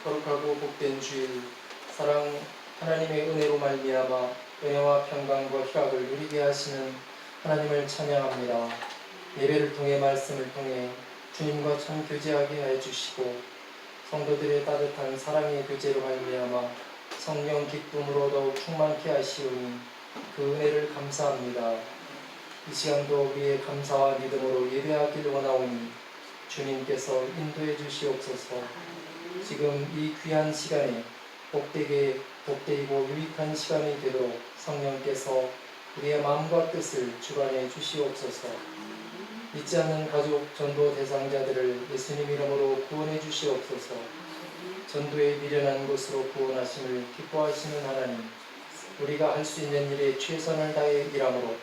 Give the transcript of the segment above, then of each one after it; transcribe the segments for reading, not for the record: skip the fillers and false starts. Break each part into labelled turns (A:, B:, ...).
A: 거룩하고 복된 주일, 사랑 하나님의 은혜로 말미암아 은혜와 평강과 희락을 누리게 하시는 하나님을 찬양합니다. 예배를 통해 말씀을 통해 주님과 참 교제하게 해주시고 성도들의 따뜻한 사랑의 교제로 말미암아 성령 기쁨으로 더욱 충만케 하시오니 그 은혜를 감사합니다. 이 시간도 우리의 감사와 믿음으로 예배하길 원하오니 주님께서 인도해 주시옵소서. 지금 이 귀한 시간에 복되이고 유익한 시간이 되도록 성령께서 우리의 마음과 뜻을 주관해 주시옵소서. 믿지 않는 가족 전도 대상자들을 예수님 이름으로 구원해 주시옵소서. 전도에 미련한 것으로 구원하심을 기뻐하시는 하나님, 우리가 할 수 있는 일에 최선을 다해 일함으로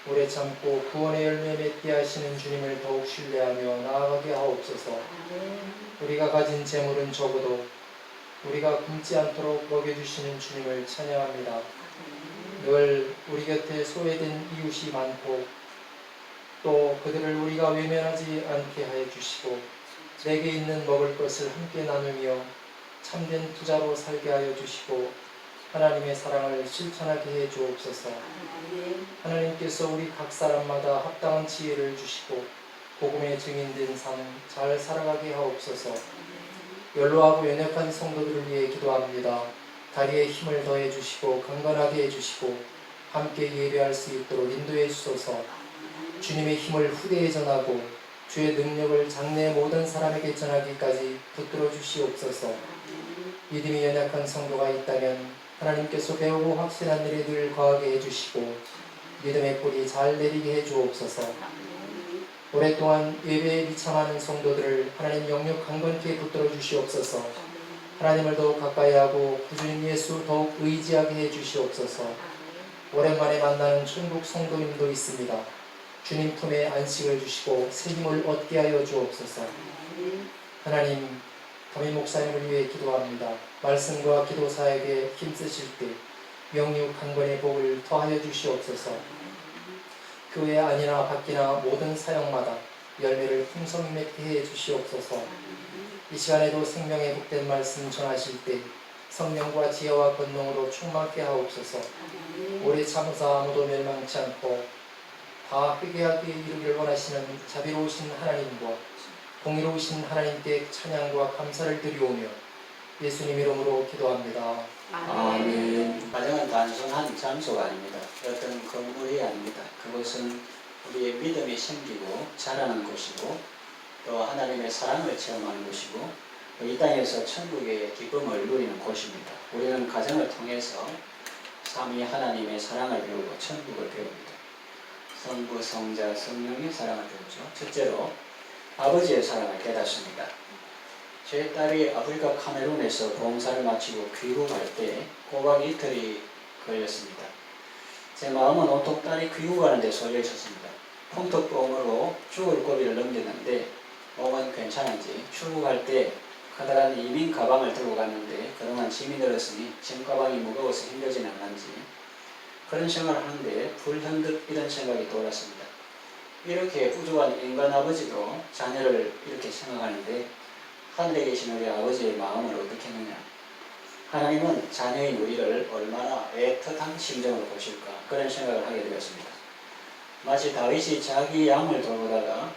A: 오래 참고 구원의 열매 맺게 하시는 주님을 더욱 신뢰하며 나아가게 하옵소서. 우리가 가진 재물은 적어도 우리가 굶지 않도록 먹여주시는 주님을 찬양합니다. 늘 우리 곁에 소외된 이웃이 많고 또 그들을 우리가 외면하지 않게 하여 주시고 내게 있는 먹을 것을 함께 나누며 참된 투자로 살게 하여 주시고 하나님의 사랑을 실천하게 해 주옵소서. 하나님께서 우리 각 사람마다 합당한 지혜를 주시고 복음의 증인된 삶 잘 살아가게 하옵소서. 연로하고 연약한 성도들을 위해 기도합니다. 다리에 힘을 더해 주시고 강건하게 해 주시고 함께 예배할 수 있도록 인도해 주소서. 주님의 힘을 후대에 전하고 주의 능력을 장래 모든 사람에게 전하기까지 붙들어 주시옵소서. 믿음이 연약한 성도가 있다면 하나님께서 배우고 확신한 일에 늘 거하게 해주시고 믿음의 뿌리 잘 내리게 해주옵소서. 오랫동안 예배에 미창하는 성도들을 하나님 영육 강건케 붙들어 주시옵소서. 하나님을 더욱 가까이 하고 구주님 예수 더욱 의지하게 해주시옵소서. 오랜만에 만나는 천국 성도님도 있습니다. 주님 품에 안식을 주시고 새 힘을 얻게 하여 주옵소서. 하나님, 담임 목사님을 위해 기도합니다. 말씀과 기도 사역에 힘쓰실 때 영육 강건의 복을 더하여 주시옵소서. 교회 안이나 밖이나 모든 사역마다 열매를 풍성히 맺게 해 주시옵소서. 이 시간에도 생명의 복된 말씀 전하실 때 성령과 지혜와 권능으로 충만케 하옵소서. 오래 참으사 아무도 멸망치 않고 다 회개하게 이르기를 원하시는 자비로우신 하나님과 공의로우신 하나님께 찬양과 감사를 드리오며 예수님 이름으로 기도합니다.
B: 아멘. 가정은 단순한 장소가 아닙니다. 어떤 건물이 아닙니다. 그것은 우리의 믿음이 생기고 자라는 곳이고 또 하나님의 사랑을 체험하는 곳이고 이 땅에서 천국의 기쁨을 누리는 곳입니다. 우리는 가정을 통해서 삼위 하나님의 사랑을 배우고 천국을 배웁니다. 성부, 성자, 성령의 사랑을 배우죠. 첫째로 아버지의 사랑을 깨닫습니다. 제 딸이 아프리카 카메룬에서 봉사를 마치고 귀국할 때 꼬박 이틀이 걸렸습니다. 제 마음은 온통 딸이 귀국하는 데 쏠려 있었습니다. 풍턱보험으로 죽을 고비를 넘겼는데 몸은 괜찮은지 출국할 때 커다란 이민 가방을 들고 갔는데 그동안 짐이 늘었으니 짐 가방이 무거워서 힘들진 않는지 그런 생각을 하는데 불현듯 이런 생각이 떠올랐습니다. 이렇게 부족한 인간 아버지도 자녀를 이렇게 생각하는데 하늘에 계신 우리 아버지의 마음을 어떻게 했느냐. 하나님은 자녀인 우리를 얼마나 애틋한 심정으로 보실까 그런 생각을 하게 되었습니다. 마치 다윗이 자기 양을 돌보다가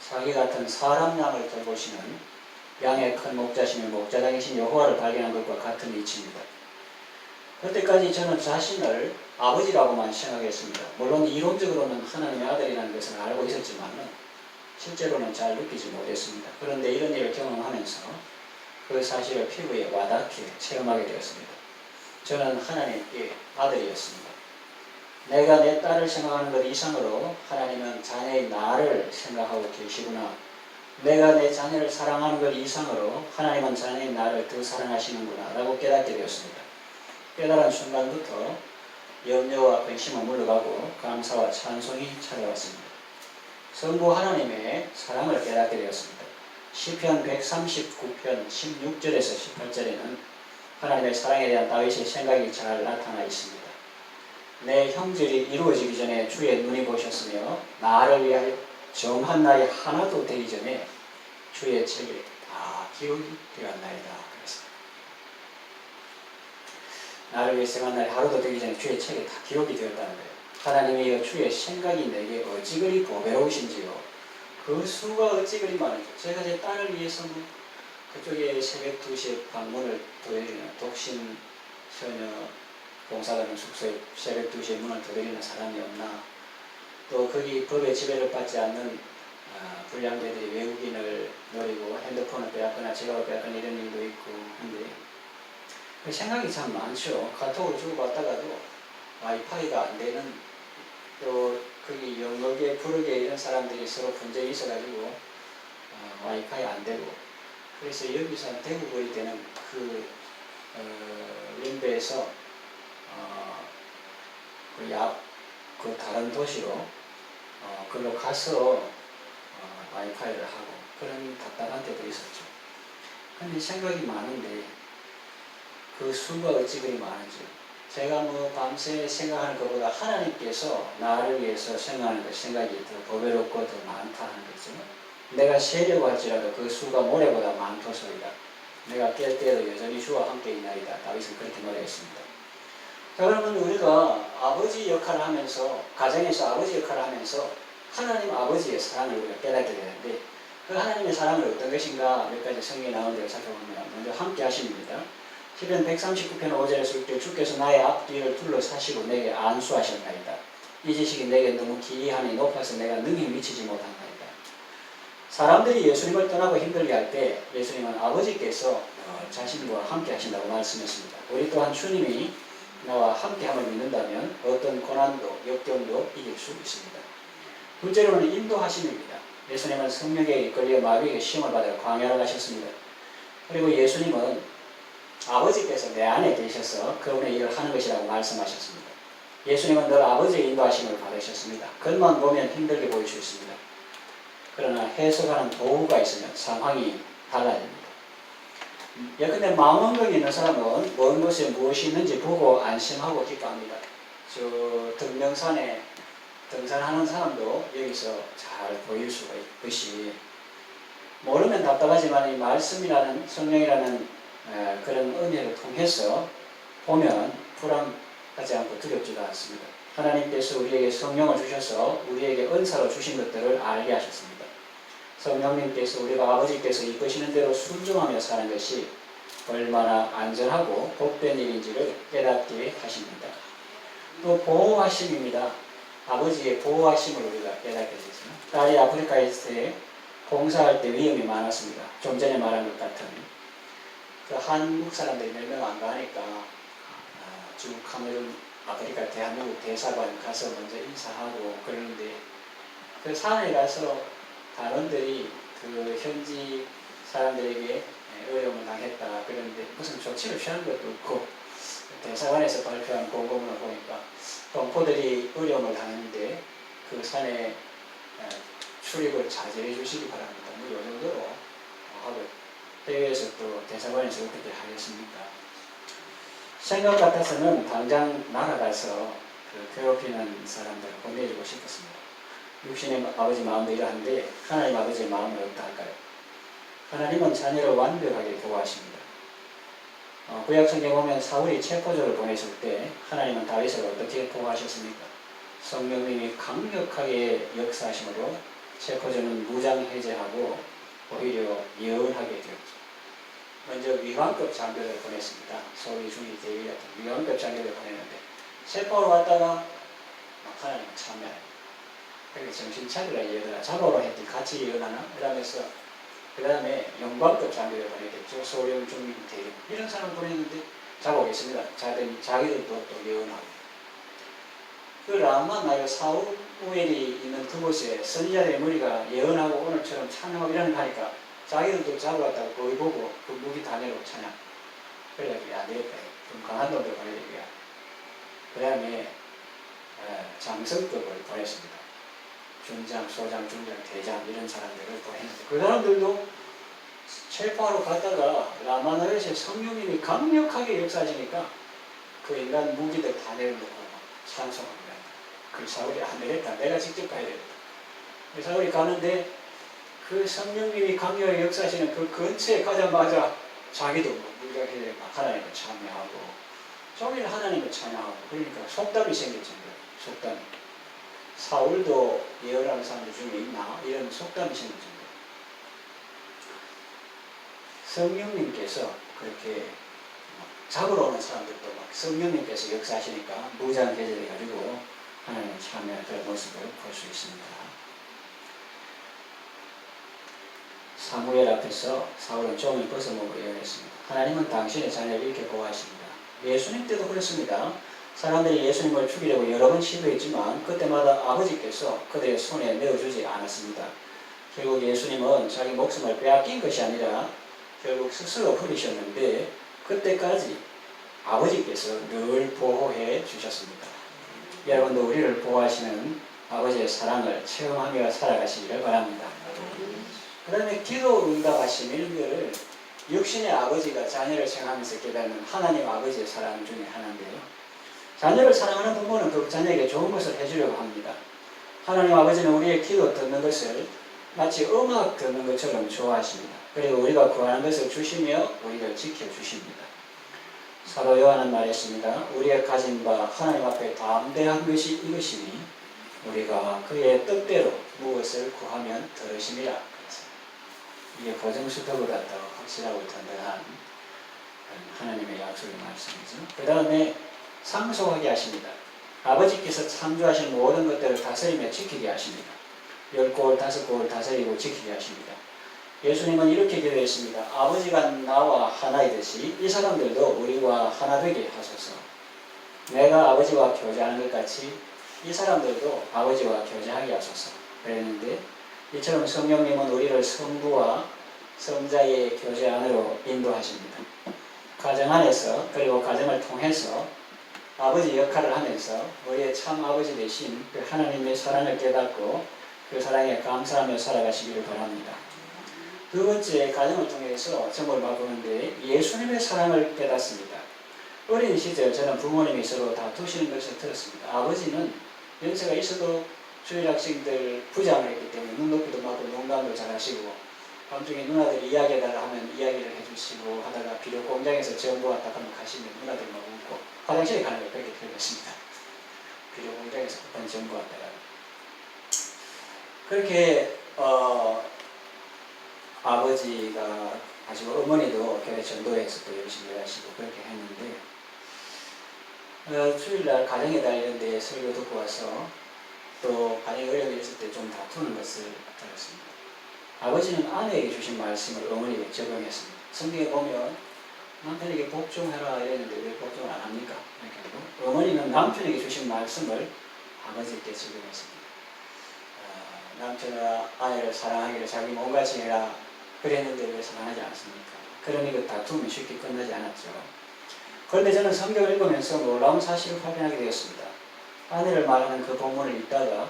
B: 자기 같은 사람 양을 돌보시는 양의 큰 목자시며 목자장이신 여호와를 발견한 것과 같은 이치입니다. 그때까지 저는 자신을 아버지라고만 생각했습니다. 물론 이론적으로는 하나님의 아들이라는 것을 알고 있었지만 실제로는 잘 느끼지 못했습니다. 그런데 이런 일을 경험하면서 그 사실을 피부에 와닿게 체험하게 되었습니다. 저는 하나님께 아들이었습니다. 내가 내 딸을 생각하는 것 이상으로 하나님은 자녀의 나를 생각하고 계시구나. 내가 내 자녀를 사랑하는 것 이상으로 하나님은 자녀의 나를 더 사랑하시는구나 라고 깨닫게 되었습니다. 깨달은 순간부터 염려와 근심은 물러가고 감사와 찬송이 찾아왔습니다. 성부 하나님의 사랑을 깨닫게 되었습니다. 시편 139편 16절에서 18절에는 하나님의 사랑에 대한 다윗의 생각이 잘 나타나 있습니다. 내 형질이 이루어지기 전에 주의 눈이 보셨으며 나를 위하여 정한 날이 하나도 되기 전에 주의 책에 다 기록이 되었나이다. 그랬습니다. 나를 위해 생한 날이 하루도 되기 전에 주의 책에 다 기록이 되었다는 거예요. 하나님의 주의 생각이 내게 어찌 그리 보배로우신지요. 그 수가 어찌 그리 많은지. 제가 제 딸을 위해서 그쪽에 새벽 2시에 방문을 두드리는 독신 처녀 봉사하는 숙소에 새벽 2시에 문을 두드리는 사람이 없나. 또 거기 법의 지배를 받지 않는 불량자들이 외국인을 노리고 핸드폰을 빼앗거나 지갑을 빼앗거나 이런 일도 있고 한데 그 생각이 참 많죠. 카톡을 주고받다가도 와이파이가 안 되는, 또 거기 영어계 부르게 이런 사람들이 서로 분쟁이 있어가지고 와이파이 안 되고, 그래서 여기서 대구 거리 때는 림베에서 그 다른 도시로 그걸로 가서 와이파이를 하고 그런 답답한 때도 있었죠. 근데 생각이 많은데 그 수가 어찌 그리 많은지. 제가 밤새 생각하는 것보다 하나님께서 나를 위해서 생각하는 그 생각이 더 보배롭고 더 많다는 거죠. 내가 세려고 할지라도 그 수가 모래보다 많도소이다. 내가 깰 때도 여전히 주와 함께 있나이다. 다윗은 그렇게 노래했습니다. 자, 그러면 우리가 아버지 역할을 하면서, 가정에서 아버지 역할을 하면서 하나님 아버지의 사랑을 우리가 깨닫게 되는데, 그 하나님의 사랑은 어떤 것인가 몇 가지 성경에 나오는 대로 살펴보면, 먼저 함께 하십니다. 시편 139편 5절에서 6절, 주께서 나의 앞뒤를 둘러사시고 내게 안수하셨나이다. 이 지식이 내게 너무 기이하니 높아서 내가 능히 미치지 못한나이다. 사람들이 예수님을 떠나고 힘들게 할 때 예수님은 아버지께서 자신과 함께 하신다고 말씀했습니다. 우리 또한 주님이 나와 함께함을 믿는다면 어떤 고난도 역경도 이길 수 있습니다. 둘째로는 인도하심입니다. 예수님은 성령에 이끌려 마귀에게 시험을 받아 광야로 가셨습니다. 그리고 예수님은 아버지께서 내 안에 계셔서 그분의 일을 하는 것이라고 말씀하셨습니다. 예수님은 늘 아버지의 인도하심을 받으셨습니다. 그것만 보면 힘들게 보일 수 있습니다. 그러나 해석하는 도구가 있으면 상황이 달라집니다. 예컨대 망원경이 있는 사람은 먼 곳에 무엇이 있는지 보고 안심하고 기뻐합니다. 저 등명산에 등산하는 사람도 여기서 잘 보일 수가 있듯이, 모르면 답답하지만 이 말씀이라는 성령이라는 그런 은혜를 통해서 보면 불안하지 않고 두렵지도 않습니다. 하나님께서 우리에게 성령을 주셔서 우리에게 은사로 주신 것들을 알게 하셨습니다. 성령님께서 우리가 아버지께서 이끄시는 대로 순종하며 사는 것이 얼마나 안전하고 복된 일인지를 깨닫게 하십니다. 또 보호하심입니다. 아버지의 보호하심을 우리가 깨닫게 되죠. 딸이 아프리카에 있을 때 봉사할 때 위험이 많았습니다. 좀 전에 말한 것 같은 그 한국 사람들이 몇 명 안 가니까 중국, 카메룬, 아프리카, 대한민국 대사관 가서 먼저 인사하고 그러는데, 그 산에 가서 단원들이 그 현지 사람들에게 어려움을 당했다 그런데 무슨 조치를 취하는 것도 없고, 대사관에서 발표한 공고문을 보니까 동포들이 어려움을 당했는데 그 산에 출입을 자제해 주시기 바랍니다. 이 정도로 하고, 해외에서 또 대사관에서 어떻게 하겠습니까? 생각 같아서는 당장 날아가서 그 괴롭히는 사람들을 보내주고 싶었습니다. 육신의 아버지 마음도 이러한데 하나님 아버지의 마음은 어떠할까요? 하나님은 자녀를 완벽하게 보호하십니다. 구약성경에 보면 사울이 체포조를 보냈을 때 하나님은 다윗을 어떻게 보호하셨습니까? 성령님이 강력하게 역사하심으로 체포조는 무장해제하고 오히려 예언하게 되었죠. 먼저 위관급 장교를 보냈습니다. 서울이 중위 대위 같은 위관급 장교를 보냈는데 체포로 왔다가 하나님은 참여해요. 그렇게 정신 차리라 얘들아, 잡아오라 했더니 같이 예언하나? 이러면서 그 다음에 영광급 장교를 보냈겠죠. 소령, 중위, 대령 이런 사람 보냈는데 잡아오겠습니다. 자기들도 또 예언하고. 그 라마 나요 사우엘이 있는 그곳에 선지자들의 무리가 예언하고 오늘처럼 찬양하고 이러는 거 하니까 자기들도 잡아왔다고 거기 보고 그 무기 단위로 찬양. 그래가지고 야 되겠다. 좀 강한 놈들 보내드리자. 그 다음에 장성급을 보냈습니다. 준장, 소장, 중장, 대장 이런 사람들을 보냈는데 그 사람들도 체포하러 갔다가 라마나요의 성령님이 강력하게 역사하시니까 그 인간 무기들 다 내려놓고 찬송합니다. 그 사울이 안 되겠다. 내가 직접 가야 되겠다. 그 사울이 가는데 그 성령님이 강력하게 역사하시는 그 근처에 가자마자 자기도 물가에 하나님을 참여하고 종일 하나님을 찬양하고 그러니까 속담이 생겼죠. 속담. 사울도 예언하는 사람들 중에 있나? 이런 속담이 생겼죠. 성령님께서 그렇게 잡으러 오는 사람들도 막 성령님께서 역사하시니까 무장개절해가지고 하나님을 참여할 그런 모습을 볼 수 있습니다. 사무엘 앞에서 사울은 종을 벗어먹으려 예언했습니다. 하나님은 당신의 자녀를 이렇게 보호하십니다. 예수님 때도 그렇습니다. 사람들이 예수님을 죽이려고 여러 번 시도했지만 그때마다 아버지께서 그들의 손에 내어주지 않았습니다. 결국 예수님은 자기 목숨을 빼앗긴 것이 아니라 결국 스스로 버리셨는데 그때까지 아버지께서 늘 보호해 주셨습니다. 여러분도 우리를 보호하시는 아버지의 사랑을 체험하며 살아가시기를 바랍니다. 그 다음에 기도 응답하심 일들을 육신의 아버지가 자녀를 생각하면서 깨닫는 하나님 아버지의 사랑 중에 하나인데요. 자녀를 사랑하는 부모는 그 자녀에게 좋은 것을 해주려고 합니다. 하나님 아버지는 우리의 기도 듣는 것을 마치 음악 듣는 것처럼 좋아하십니다. 그리고 우리가 구하는 것을 주시며 우리를 지켜주십니다. 사도 요한은 말했습니다. 우리의 가진 바 하나님 앞에 담대한 것이 이것이니 우리가 그의 뜻대로 무엇을 구하면 들으심이라. 이게 고정수표보다 더 확실하고 든든한 하나님의 약속의 말씀이죠. 그 다음에 상속하게 하십니다. 아버지께서 창조하신 모든 것들을 다스리며 지키게 하십니다. 10골 5골 다스리고 지키게 하십니다. 예수님은 이렇게 기도했습니다. 아버지가 나와 하나이듯이 이 사람들도 우리와 하나 되게 하소서. 내가 아버지와 교제하는 것 같이 이 사람들도 아버지와 교제하게 하소서. 그랬는데 이처럼 성령님은 우리를 성부와 성자의 교제 안으로 인도하십니다. 가정 안에서 그리고 가정을 통해서 아버지 역할을 하면서 우리의 참 아버지 되신 그 하나님의 사랑을 깨닫고 그 사랑에 감사하며 살아가시기를 바랍니다. 두 번째, 가정을 통해서 정을 바꾸는데 예수님의 사랑을 깨닫습니다. 어린 시절 저는 부모님이 서로 다투시는 것을 들었습니다. 아버지는 연세가 있어도 주일 학생들 부장을 했기 때문에 눈높이도 맞고 농담도 잘하시고 밤중에 누나들이 이야기해달라 하면 이야기를 해주시고 하다가 비료 공장에서 정보 왔다 하면 가시면 누나들 막 웃고 화장실에 가는 걸 그렇게 들었습니다. 비료 공장에서 급한 정보 왔다가 그렇게 아버지가 하시고 어머니도 교회 전도회에서 또 열심히 하시고 그렇게 했는데 주일날 가정의 달 이런 데 설교 듣고 와서 또 가정에 어려움이 있을 때 좀 다투는 것을 들었습니다. 아버지는 아내에게 주신 말씀을 어머니에게 적용했습니다. 성경에 보면 남편에게 복종해라 이랬는데 왜 복종을 안 합니까? 이렇게 하고 어머니는 남편에게 주신 말씀을 아버지께 적용했습니다. 남편과 아내를 사랑하기를 자기 몸같이 해라 그랬는데 왜 사랑하지 않습니까? 그러니 그 다툼이 쉽게 끝나지 않았죠. 그런데 저는 성경을 읽으면서 놀라운 사실을 발견하게 되었습니다. 아내를 말하는 그 본문을 읽다가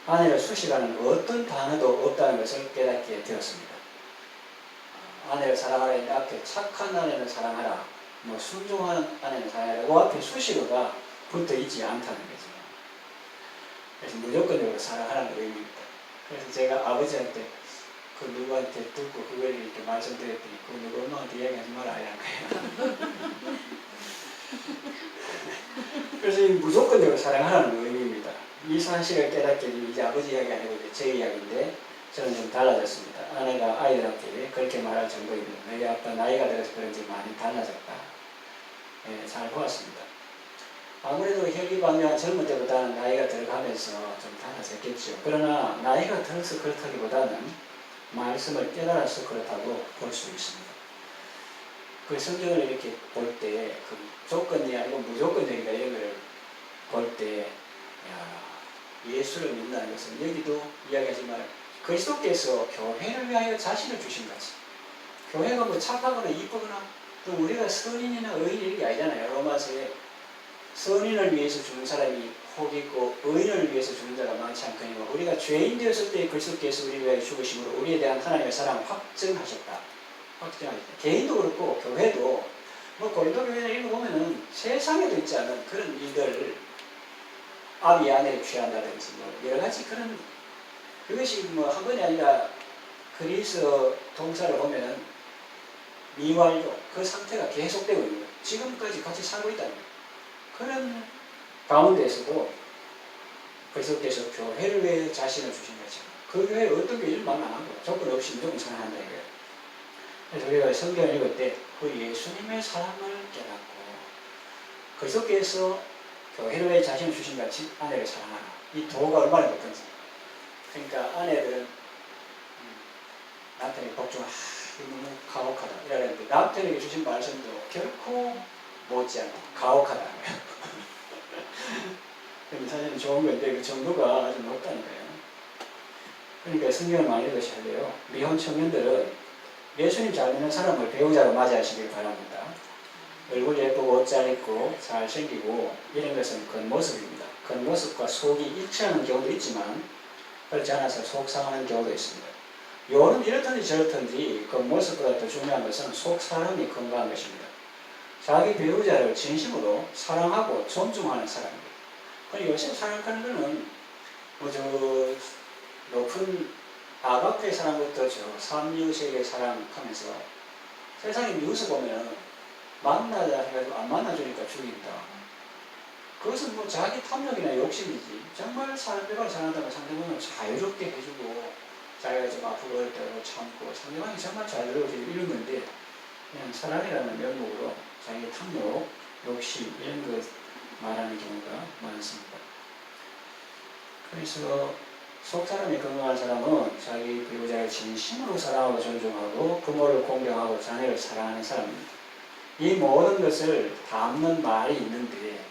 B: 아내를 수식하는 어떤 단어도 없다는 것을 깨닫게 되었습니다. 아내를 사랑하라 했는데 앞에 착한 아내는 사랑하라, 순종하는 아내는 사랑하라, 그 앞에 수식어가 붙어 있지 않다는 거죠. 그래서 무조건적으로 사랑하라는 의미입니다. 그래서 제가 아버지한테 그 누구한테 듣고 그걸 이렇게 말씀드렸더니 그 누구 엄마한테 이야기하지 마라 이런 거예요. 그래서 이 무조건적으로 사랑하라는 의미입니다. 이 사실을 깨닫게 되면 이제 아버지 이야기 아니고 이제 제 이야기인데 저는 좀 달라졌습니다. 아내가 아이들한테 그렇게 말할 정도입니다. 너희 아빠 나이가 들어서 그런지 많이 달라졌다. 잘 보았습니다. 아무래도 혈기방요한 젊은 때보다는 나이가 들어가면서 좀 달라졌겠죠. 그러나 나이가 들어서 그렇다기보다는 말씀을 깨달아서 그렇다고 볼 수 있습니다. 그 성경을 이렇게 볼 때 그 조건이 아니고 무조건적이다 이런 걸 볼 때 예수를 믿는다는 것은 여기도 이야기하지만 그리스도께서 교회를 위하여 자신을 주신 거지. 교회가 뭐 착하거나 이쁘거나 또 우리가 선인이나 의인 이런 게 아니잖아요. 로마서에 선인을 위해서 죽는 사람이 혹 있고 의인을 위해서 죽는 자가 많지 않거니와 우리가 죄인 되었을 때 그리스도께서 우리를 위하여 죽으심으로 우리에 대한 하나님의 사랑을 확증하셨다. 개인도 그렇고 교회도 고린도 교회를 읽어보면은 세상에도 있지 않은 그런 일들을 아비 아내를 취한다든지 여러 가지 그런 그것이 한 번이 아니라 그리스 동사를 보면은 미완료 그 상태가 계속되고 있는 거예요. 지금까지 같이 살고 있다는 거예요. 그런 가운데에서도 그리스도께서 교회를 위해 자신을 주신 거죠. 그 교회에 어떤 교회를 안 하고 조건 없이 무조건 사랑한다 이거예요. 그래서 우리가 성경을 읽을 때 그 예수님의 사랑을 깨닫고 그리스도께서 교회를 위해 자신을 주신 같이 아내를 사랑하라. 이 도가 얼마나 높은지. 그러니까 아내들은 남편이 복종 너무 가혹하다 이러는데 남편에게 주신 말씀도 결코 못지않고 가혹하다. 사실은 좋은 건데 그 정도가 아주 높다는 거예요. 그러니까 성경을 많이 읽으셔야 돼요. 미혼 청년들은 예수님 잘 믿는 사람을 배우자로 맞이하시길 바랍니다. 얼굴 예쁘고 옷 잘 입고 잘생기고 이런 것은 겉모습입니다. 겉모습과 속이 일치하는 경우도 있지만 그렇지 않아서 속 상하는 경우도 있습니다. 요는 이렇든지 저렇든지 겉모습보다 더 중요한 것은 속 사람이 건강한 것입니다. 자기 배우자를 진심으로 사랑하고 존중하는 사람입니다. 요새 사랑하는 것은 높은 아가페 사랑부터 삼류세계 사랑하면서 세상에 뉴스 보면 만나자 해가지고 안 만나주니까 죽인다. 그것은 자기 탐욕이나 욕심이지. 정말 상대방을 사랑한다면 상대방을 자유롭게 해주고 자기가 좀 아프고 어릴 때도 참고 상대방이 정말 잘 들어주고 이런 건데 그냥 사랑이라는 명목으로 자기 탐욕, 욕심 이런 것 말하는 경우가 많습니다. 그래서 속 사람이 건강한 사람은 자기 배우자를 진심으로 사랑하고 존중하고 부모를 공경하고 자녀를 사랑하는 사람입니다. 이 모든 것을 담는 말이 있는데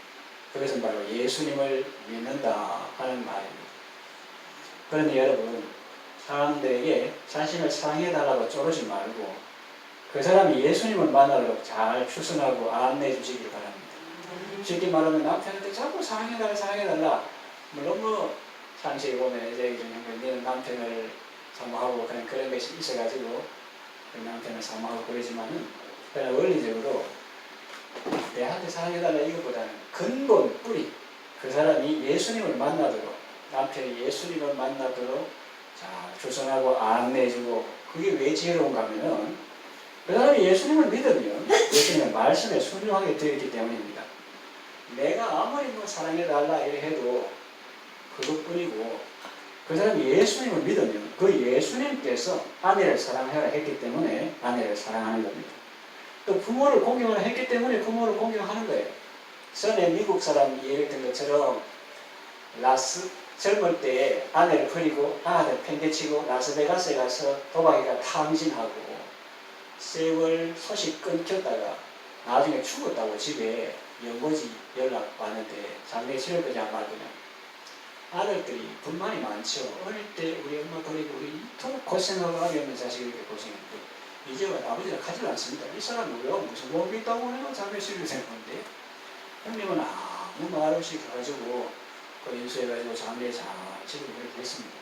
B: 그것은 바로 예수님을 믿는다 하는 말입니다. 그러니 여러분 사람들에게 자신을 사랑해달라고 쪼르지 말고 그 사람이 예수님을 만나도록 잘 추선하고 안내해 주시기 바랍니다. 쉽게 말하면 남편한테 자꾸 사랑해달라. 물론 상식에 보면 이제 너는 남편을 사모하고 그런 것이 있어가지고 남편을 사모하고 그러지만은 그냥 원리적으로 내한테 사랑해달라 이것보다는 근본 뿌리 그 사람이 예수님을 만나도록 남편이 예수님을 만나도록 잘 조선하고 안내해주고 그게 왜 지혜로운가 하면은 그 사람이 예수님을 믿으면 예수님의 말씀에 순종하게 되어 있기 때문입니다. 내가 아무리 사랑해달라 이래 해도 그것뿐이고 그 사람이 예수님을 믿으면 그 예수님께서 아내를 사랑하라 했기 때문에 아내를 사랑하는 겁니다. 또 부모를 공경하라 했기 때문에 부모를 공경하는 거예요. 전에 미국 사람 얘기했던 것처럼 젊을 때 아내를 버리고 아들 팽개치고 라스베가스에 가서 도박이가 탕진하고 세월 소식 끊겼다가 나중에 죽었다고 집에 연고지 연락 왔는데 장례 치료까지 안 받으면 아들들이 불만이 많죠. 어릴 때 우리 엄마 버리고 우리 이토록 고생하고 아기 없는 자식이 이렇게 고생했는데 이제 아버지가 가지를 않습니다. 이 사람은 왜요? 무슨 몸이 있다고 해서 장례 치료를 생각하는데 형님은 아무 말 없이 가가지고 그 인수해가지고 장례 잘 치료를 그렇게 했습니다.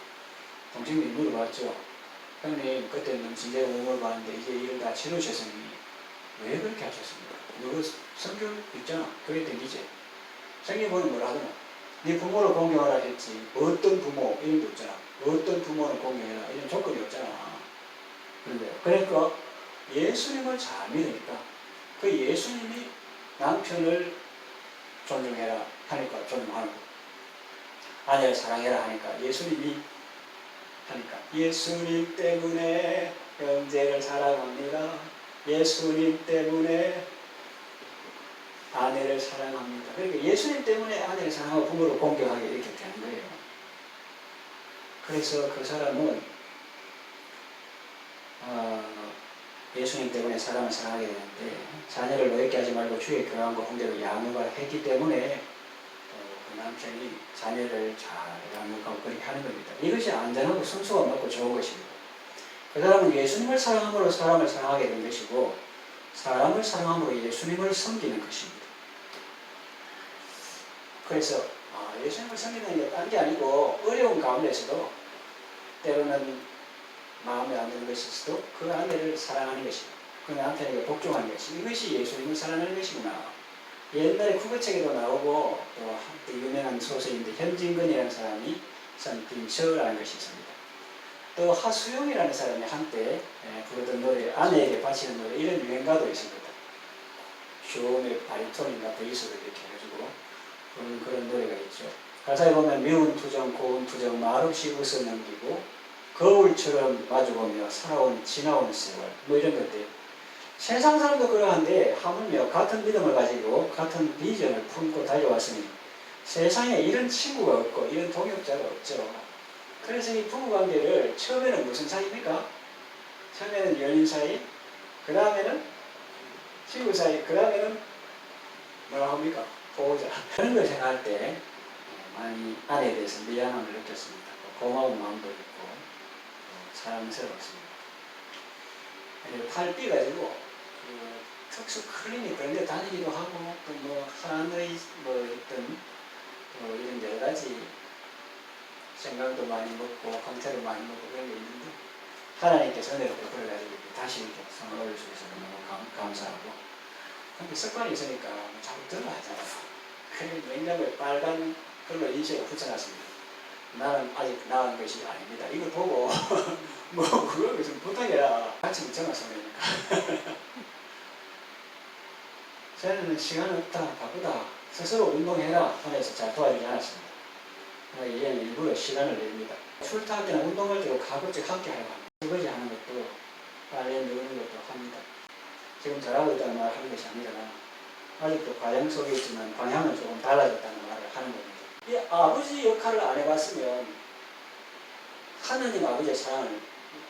B: 동생님이 물어봤죠. 형님 그때 너무 진지하게 물어봤는데 이제 일을 다 치르셨으니 왜 그렇게 하셨습니까? 너 성경 있잖아. 교회 댕기지. 성경 보면 뭐라 하더라. 네 부모를 공경하라 했지. 어떤 부모 이런 게 없잖아. 어떤 부모를 공경해라 이런 조건이 없잖아. 그런데요. 그러니까 예수님을 잘 믿으니까 그 예수님이 남편을 존중해라 하니까 존중하는 거. 아내를 사랑해라 하니까 예수님이 하니까 예수님 때문에 형제를 사랑합니다. 예수님 때문에 아내를 사랑합니다. 그러니까 예수님 때문에 아내를 사랑하고 부모를 공경하게 이렇게 되는 거예요. 그래서 그 사람은 예수님 때문에 사람을 사랑하게 되는데 자녀를 노엽게 하지 말고 주의 교양과 훈계로 양육을 했기 때문에 그 남편이 자녀를 잘 양육하고 그렇게 하는 겁니다. 이것이 안전하고 순수가 맞고 좋은 것입니다. 그 사람은 예수님을 사랑함으로 사람을 사랑하게 된 것이고 사람을 사랑함으로 예수님을 섬기는 것입니다. 그래서 예수님을 섬기는 게 딴 게 아니고 어려운 가운데서도 때로는 마음에 안 드는 것이 있어도 그 아내를 사랑하는 것이고 그 남편에게 복종하는 것이 이것이 예수님을 사랑하는 것이구나. 옛날에 국어책에도 나오고 또 한때 유명한 소설인데 현진건이라는 사람이 쓴 빈처라는 것이 있습니다. 또 하수영이라는 사람이 한때 부르던 노래 아내에게 바치는 노래 이런 유행가도 있습니다. 저음의 바리톤인가 베이스를 이렇게 해가지고 그런 노래가 있죠. 가사에 보면 미운 투정, 고운 투정, 말없이 웃어 넘기고 거울처럼 마주보며 살아온 지나온 세월 뭐 이런 것들. 세상 사람도 그러한데 하물며 같은 믿음을 가지고 같은 비전을 품고 달려왔으니 세상에 이런 친구가 없고 이런 동역자가 없죠. 그래서 이 부부관계를 처음에는 무슨 사이입니까? 처음에는 연인 사이, 그 다음에는 친구 사이, 그 다음에는 뭐라 합니까? 보호자. 그런 걸 생각할 때 많이 아내에 대해서 미안함을 느꼈습니다. 고마운 마음도 있고 사랑스러웠습니다. 팔 삐가지고 특수 클리닉 그런 데 다니기도 하고 또 뭐 하나의 뭐 어떤 이런 여러 가지 생각도 많이 먹고 광태도 많이 먹고 그런 게 있는데 하나님께서 은혜로 베풀어가지고 다시 이렇게 손을 올려주셔서 너무 감사하고 근데 습관이 있으니까 자꾸 들어가잖아요. 그래서 냉장고에 빨간 걸로 인쇄가 붙여놨습니다. 나는 아직 나은 것이 아닙니다. 이걸 보고 뭐 그걸 좀 부탁해라. 같이 붙여놨으니까. 저는 시간 없다, 바쁘다, 스스로 운동해라 하면서 잘 도와주지 않았습니다. 얘는 일부러 시간을 냅니다. 출퇴할 때나 운동할 때도 가급적 함께 하려고 합니다. 설거지 하는 것도 빨래 넣는 것도 합니다. 지금 잘하고 있다는 말을 하는 것이 아니라 아직도 과정 속에 있지만 방향은 조금 달라졌다는 말을 하는 겁니다. 이 아버지 역할을 안 해봤으면 하느님 아버지의 사랑을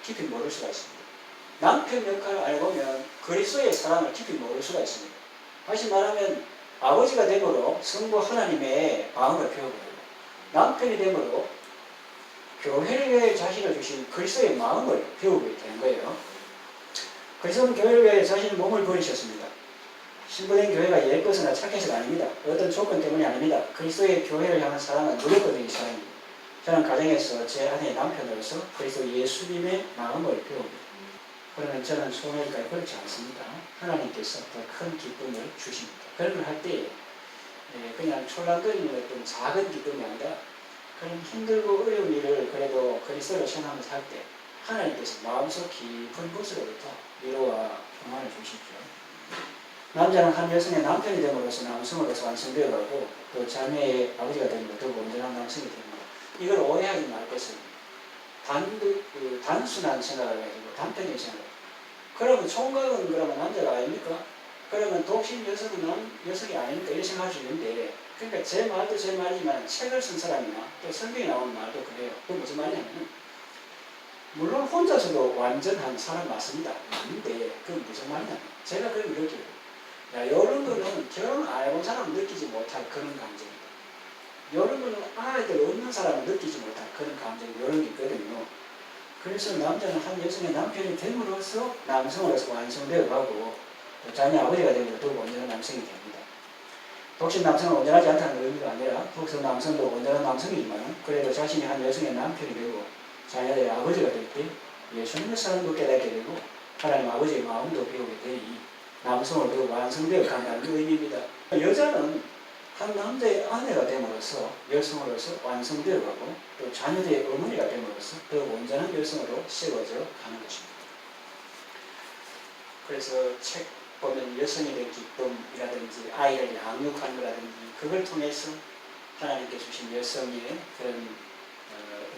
B: 깊이 모를 수가 있습니다. 남편 역할을 안 해보면 그리스도의 사랑을 깊이 모를 수가 있습니다. 다시 말하면 아버지가 됨으로 성부 하나님의 마음을 배워버려요. 남편이 됨으로 교회를 위해 자신을 주신 그리스도의 마음을 배우게 되는 거예요. 그리스도는 교회를 위해 자신의 몸을 버리셨습니다. 신부된 교회가 예뻐서나 착해서가 아닙니다. 어떤 조건 때문이 아닙니다. 그리스도의 교회를 향한 사랑은 무조건적인 사랑입니다. 저는 가정에서 제 아내의 남편으로서 그리스도 예수님의 마음을 배웁니다. 그러면 저는 소멸까지 그렇지 않습니다. 하나님께서 더 큰 기쁨을 주십니다. 그런 걸 할 때 그냥 촐랑거리는 어떤 작은 기쁨이 아니라 그런 힘들고 어려운 일을 그래도 그리스도를 생각하면서 할 때 하나님께서 마음속 깊은 곳으로부터 위로와 평안을 주십시오. 남자는 한 여성의 남편이 됨으로써 남성으로서 완성되어 가고 또 자매의 아버지가 됩니다. 더욱 온전한 남성이 됩니다. 이걸 오해하지 말겠습니다. 단순한 생각을 가지고 단편적인 생각을. 그러면 총각은 그러면 남자가 아닙니까? 그러면 독신 여성은 여성이 아닙니까? 이렇게 생각할 수 있는데 그러니까 제 말도 제 말이지만 책을 쓴 사람이나 또 성경에 나오는 말도 그래요. 그건 무슨 말이냐면 물론 혼자서도 완전한 사람 맞습니다. 맞는데 그건 무슨 말이냐면 제가 그걸 느껴요. 이런 거는 결혼 안 해본 사람은 느끼지 못할 그런 감정입니다. 이런 거는 아이들 없는 사람은 느끼지 못할 그런 감정이 이런 게 있거든요. 그래서 남자는 한 여성의 남편이 됨으로써 남성으로서 완성되어 가고 자녀 아버지가 되면 더욱 온전한 남성이 됩니다. 독신 남성은 온전하지 않다는 의미가 아니라 독신 남성도 온전한 남성이지만 그래도 자신이 한 여성의 남편이 되고 자녀들의 아버지가 될 때 예수님의 사랑도 깨닫게 되고 하나님 아버지의 마음도 배우게 되니 남성을 더욱 완성되어 간다는 의미입니다. 여자는 한 남자의 아내가 됨으로써 여성으로서 완성되어 가고 또 자녀들의 어머니가 됨으로써 더욱 온전한 여성으로 세워져 가는 것입니다. 그래서 책 보면 여성에 대한 기쁨이라든지 아이를 양육하는 거라든지 그걸 통해서 하나님께 주신 여성의 그런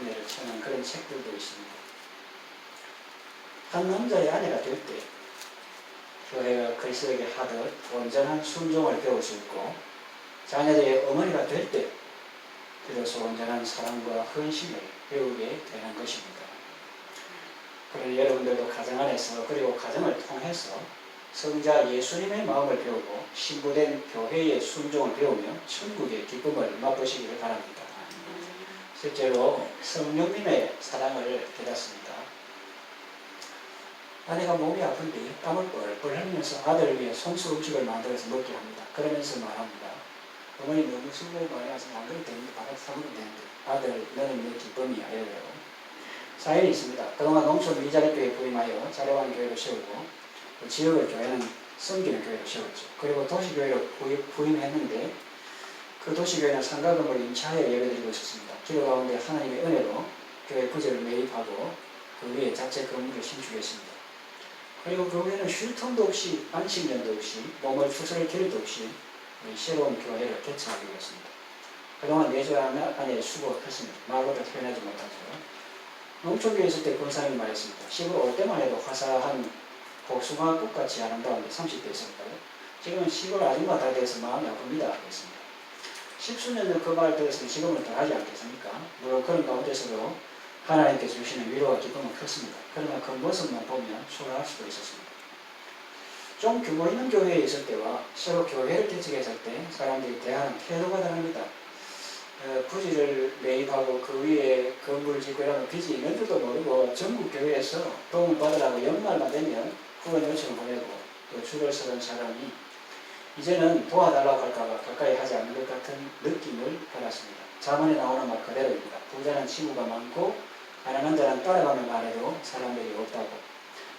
B: 은혜를 청하는 그런 책들도 있습니다. 한 남자의 아내가 될 때 교회가 그리스도에게 하듯 온전한 순종을 배울 수 있고 자녀들의 어머니가 될 때 비로소 온전한 사랑과 헌신을 배우게 되는 것입니다. 그리고 여러분들도 가정 안에서 그리고 가정을 통해서 성자 예수님의 마음을 배우고 신부된 교회의 순종을 배우며 천국의 기쁨을 맛보시기를 바랍니다. 실제로 성령님의 사랑을 깨닫습니다. 아내가 몸이 아픈데 땀을 뻘뻘 흘리면서 아들을 위해 손수 음식을 만들어서 먹게 합니다. 그러면서 말합니다. 어머니 너무 수고 많이 하시면 안 그래도 되는데 바로 사먹으면 되는데 아들 너는 내 기쁨이야 이래요. 사연이 있습니다. 그동안 농촌 미자립교회 부임하여 자려한 교회를 세우고 그 지역의 교회는 섬기는 교회를 세웠죠. 그리고 도시교회로 부임했는데 그 도시교회는 상가 건물을 임차하여 예배드리고 있었습니다. 기도 가운데 하나님의 은혜로 교회 부지를 매입하고 그 위에 자체 건물을 신축했습니다. 그리고 그 후에는 쉴 틈도 없이 안식년도 없이 몸을 추스릴 길도 없이 새로운 교회를 개척하게 되었습니다. 그동안 4주 안에 수고했습니다. 말로도 표현하지 못하죠. 농촌교회 있을 때 권사님이 말했습니다. 시골 올 때만 해도 화사한 복숭아꽃같이 아름다운데 30대 있었다고. 지금은 시골 아줌마 다 돼서 마음이 아픕니다. 그랬습니다. 10수년 전 그 말을 들었으면 지금은 더 하지 않겠습니까? 물론 그런 가운데서도 하나님께 주시는 위로와 기쁨은 컸습니다. 그러나 그 모습만 보면 초라할 수도 있었습니다. 좀 규모 있는 교회에 있을 때와 새로 교회를 개척했을 때 사람들이 대하는 태도가 다릅니다. 부지를 매입하고 그 위에 건물을 짓고 이러면 빚이 있는 줄도 모르고 전국 교회에서 도움을 받으라고 연말만 되면 후원 요청을 보내고 또 줄을 서던 사람이 이제는 도와달라고 할까봐 가까이 하지 않는 것 같은 느낌을 받았습니다. 자문에 나오는 말 그대로입니다. 부자는 친구가 많고 가난한 자는 따라가며 말해도 사람들이 없다고.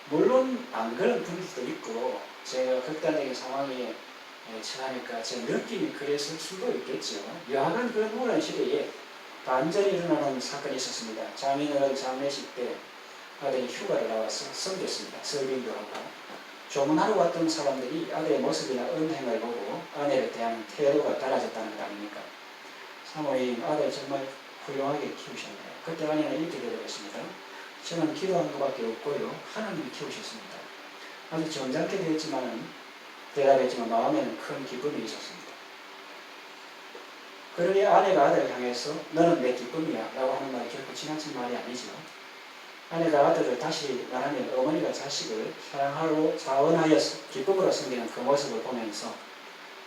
B: 물론 안 그런 분위기도 있고 제가 극단적인 상황에 처하니까 제 느낌이 그랬을 수도 있겠죠. 여하간 그런 우울한 시대에 반전이 일어나는 사건이 있었습니다. 장인어른 장례식 때 아들이 휴가를 나와서 섬겼습니다. 설빙교하고 조문하러 왔던 사람들이 아들의 모습이나 언행을 보고 아내를 대하는 태도가 달라졌다는 것 아닙니까? 사모님 아들 정말 훌륭하게 키우셨네요. 그때 아내는 이렇게 대답했습니다. 저는 기도한 것밖에 없고요. 하나님이 키우셨습니다. 아주 점잖게 대답했지만 마음에는 큰 기쁨이 있었습니다. 그러니 아내가 아들을 향해서 너는 내 기쁨이야 라고 하는 말이 결코 지나친 말이 아니죠. 아내가 아들을 다시 말하면 어머니가 자식을 사랑하고 자원하여 기쁨으로 섬기는 그 모습을 보면서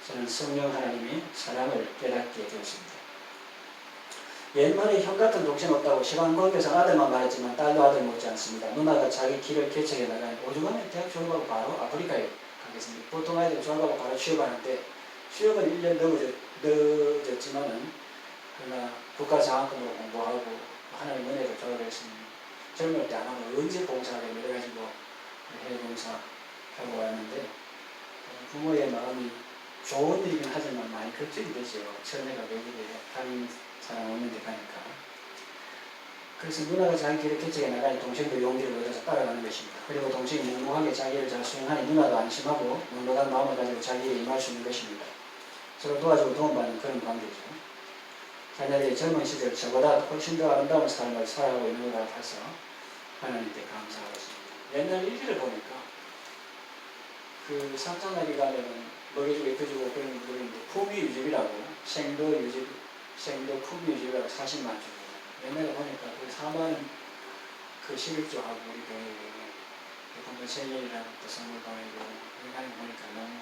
B: 저는 성령 하나님의 사랑을 깨닫게 되었습니다. 옛말에 형 같은 독신 없다고 시간관계상 아들만 말했지만 딸도 아들 못지 않습니다. 누나가 자기 길을 개척해 나가니 오죽하면 대학 졸업하고 바로 아프리카에 가겠습니다. 보통 아이들 졸업하고 바로 취업하는데 취업은 1년 늦었지만은 그러나 국가장학금으로 공부하고 하나님 은혜로 졸업했으니 젊을 때 안 하면 언제 봉사하게 이래가지고 해봉사하고 왔는데 부모의 마음이 좋은 일이긴 하지만 많이 걱정이 되죠. 처녀가 왜 이래 하는 사람 없는데 가니까. 그래서 누나가 자기 길을 개척해 나가니 동생도 용기를 얻어서 따라가는 것입니다. 그리고 동생이 묵묵하게 자기를 잘 수행하니 누나도 안심하고 넉넉한 마음을 가지고 자기 일에 임할 수 있는 것입니다. 서로 도와주고 도움받는 그런 관계죠. 자녀들의 젊은 시절 저보다 훨씬 더 아름다운 삶을 살아가고 있는 것 같아서 하나님께 감사하고 있습니다. 옛날 일기를 보니까 그 상상나기 가면은 먹여주고 입혀주고 그런 분들인데 품위유집이라고 생도 품위유집이라고 40만 주. 옛날에 보니까 그 4만 그 11조하고 우리 교회에 본부 생일이라는 또 선물 보내고 인간이 보니까 너무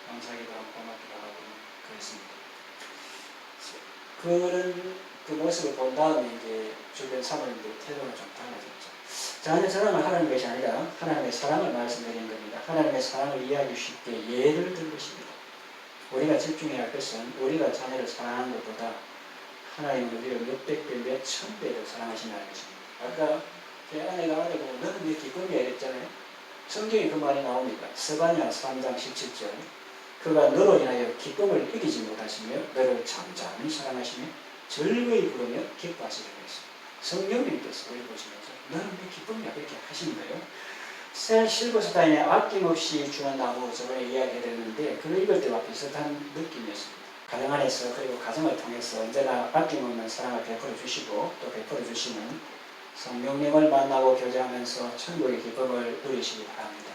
B: 감사하기도 하고 고맙기도 하고 그랬습니다. 그런 그 모습을 본 다음에 이제 주변 사모님들 태도가 좀 달라졌죠. 자녀 자랑을 하라는 것이 아니라 하나님의 사랑을 말씀드리는 겁니다. 하나님의 사랑을 이해하기 쉽게 예를 든 것입니다. 우리가 집중해야 할 것은 우리가 자녀를 사랑하는 것보다 하나님은 우리를 몇백 배, 몇천 배로 사랑하신다는 것입니다. 아까 제 아내가 아들 보고 너는 내 기쁨이야 이랬잖아요. 성경에 그 말이 나옵니다. 스바냐 3장 17절 그가 너로 인하여 기쁨을 이기지 못하시며 너를 잠잠히 사랑하시며 즐거이 부르며 기뻐하시려고 했습니다. 성령님께서 우리 보시면서 너는 내 기쁨이야 그렇게 하신 거예요. 셀 실버스타인의 아낌없이 주는 나무 저번에 이야기해드렸는데 그걸 읽을 때와 비슷한 느낌이었습니다. 가정 안에서 그리고 가정을 통해서 언제나 아낌없는 사랑을 베풀어 주시고 또 베풀어 주시는 성령님을 만나고 교제하면서 천국의 기쁨을 누리시기 바랍니다.